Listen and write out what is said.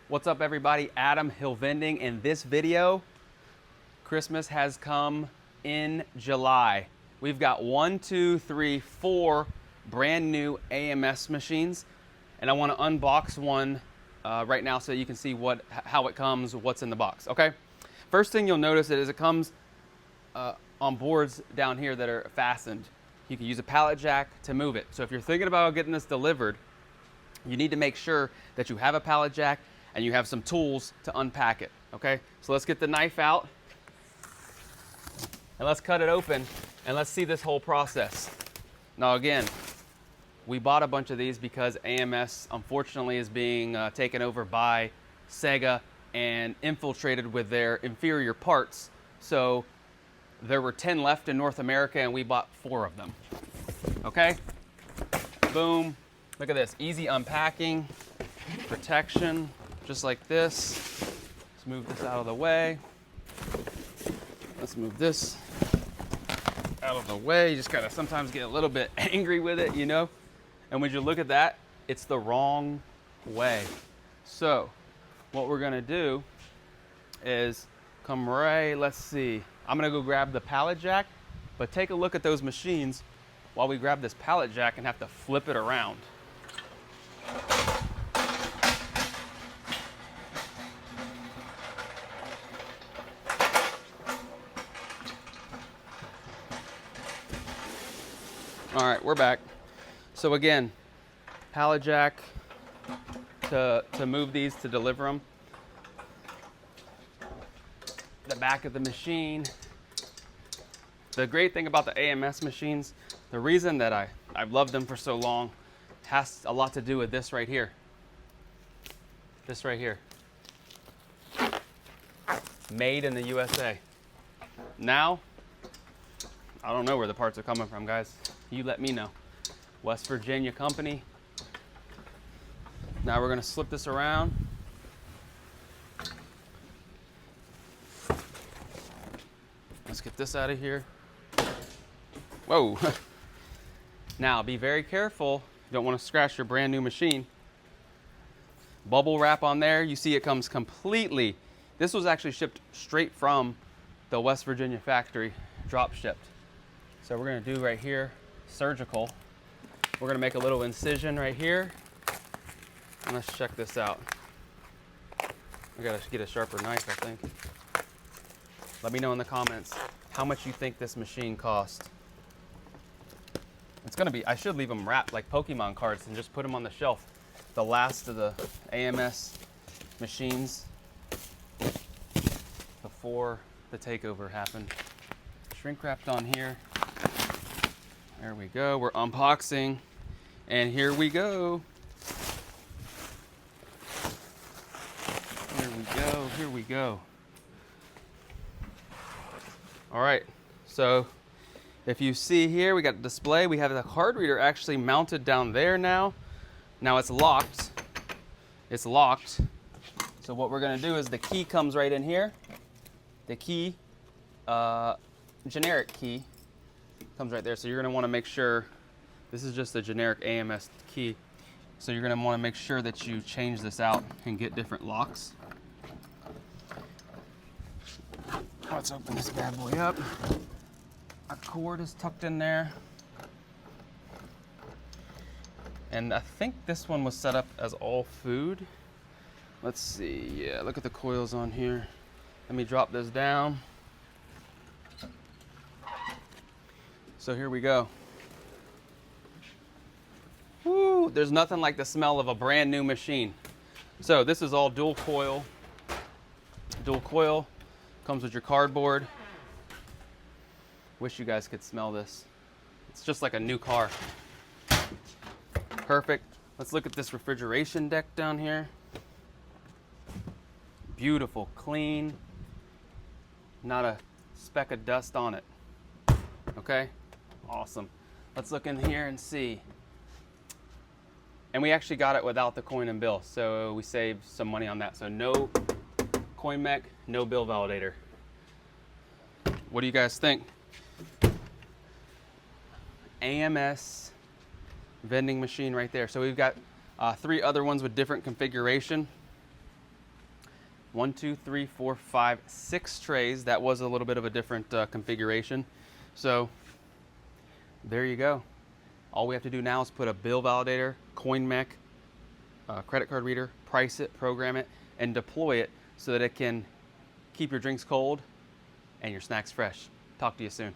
What's up everybody? Adam Hill Vending. In this video, Christmas has come in July. We've got 4 brand new AMS machines, and I want to unbox one right now so you can see how it comes, what's in the box. Okay. First thing you'll notice is it comes on boards down here that are fastened. You can use a pallet jack to move it. So if you're thinking about getting this delivered, you need to make sure that you have a pallet jack and you have some tools to unpack it. Okay. So let's get the knife out and let's cut it open and let's see this whole process. Now again, we bought a bunch of these because AMS unfortunately is being taken over by Sega and infiltrated with their inferior parts. So there were 10 left in North America and we bought 4 of them. Okay, boom. Look at this, easy unpacking, protection, just like this. Let's move this out of the way. Let's move this out of the way. You just gotta sometimes get a little bit angry with it, you know? And when you look at that, it's the wrong way. So what we're gonna do is come right, let's see. I'm gonna go grab the pallet jack, but take a look at those machines while we grab this pallet jack and have to flip it around. All right, we're back. So again, pallet jack to move these, to deliver them. The back of the machine. The great thing about the AMS machines, the reason that I've loved them for so long has a lot to do with this right here. This right here. Made in the USA. Now, I don't know where the parts are coming from, guys. You let me know. West Virginia company. Now we're gonna slip this around. Let's get this out of here. Whoa. Now be very careful. You don't want to scratch your brand new machine. Bubble wrap on there. You see it comes completely. This was actually shipped straight from the West Virginia factory, drop shipped. So we're gonna do right here, surgical. We're gonna make a little incision right here. And let's check this out. I gotta get a sharper knife, I think. Let me know in the comments how much you think this machine cost. It's gonna be, I should leave them wrapped like Pokemon cards and just put them on the shelf. The last of the AMS machines before the takeover happened. Shrink wrapped on here. There we go, we're unboxing. And here we go. Here we go, here we go. All right, so if you see here, we got the display. We have the card reader actually mounted down there now. Now it's locked. It's locked. So what we're gonna do is the key comes right in here. The key, generic key, comes right there. So you're gonna wanna make sure, this is just a generic AMS key. So you're gonna wanna make sure that you change this out and get different locks. Let's open this bad boy up. Our cord is tucked in there. And I think this one was set up as all food. Let's see, yeah, look at the coils on here. Let me drop this down. So here we go. Woo, there's nothing like the smell of a brand new machine. So this is all dual coil. Dual coil, comes with your cardboard. Wish you guys could smell this. It's just like a new car. Perfect. Let's look at this refrigeration deck down here. Beautiful, clean. Not a speck of dust on it. Okay, awesome. Let's look in here and see. And we actually got it without the coin and bill, so we saved some money on that. So no coin mech, no bill validator. What do you guys think? AMS vending machine right there. So we've got 3 other ones with different configuration. 1, 2, 3, 4, 5, 6 trays. That was a little bit of a different configuration. So there you go. All we have to do now is put a bill validator, coin mech, credit card reader, price it, program it, and deploy it so that it can keep your drinks cold and your snacks fresh. Talk to you soon.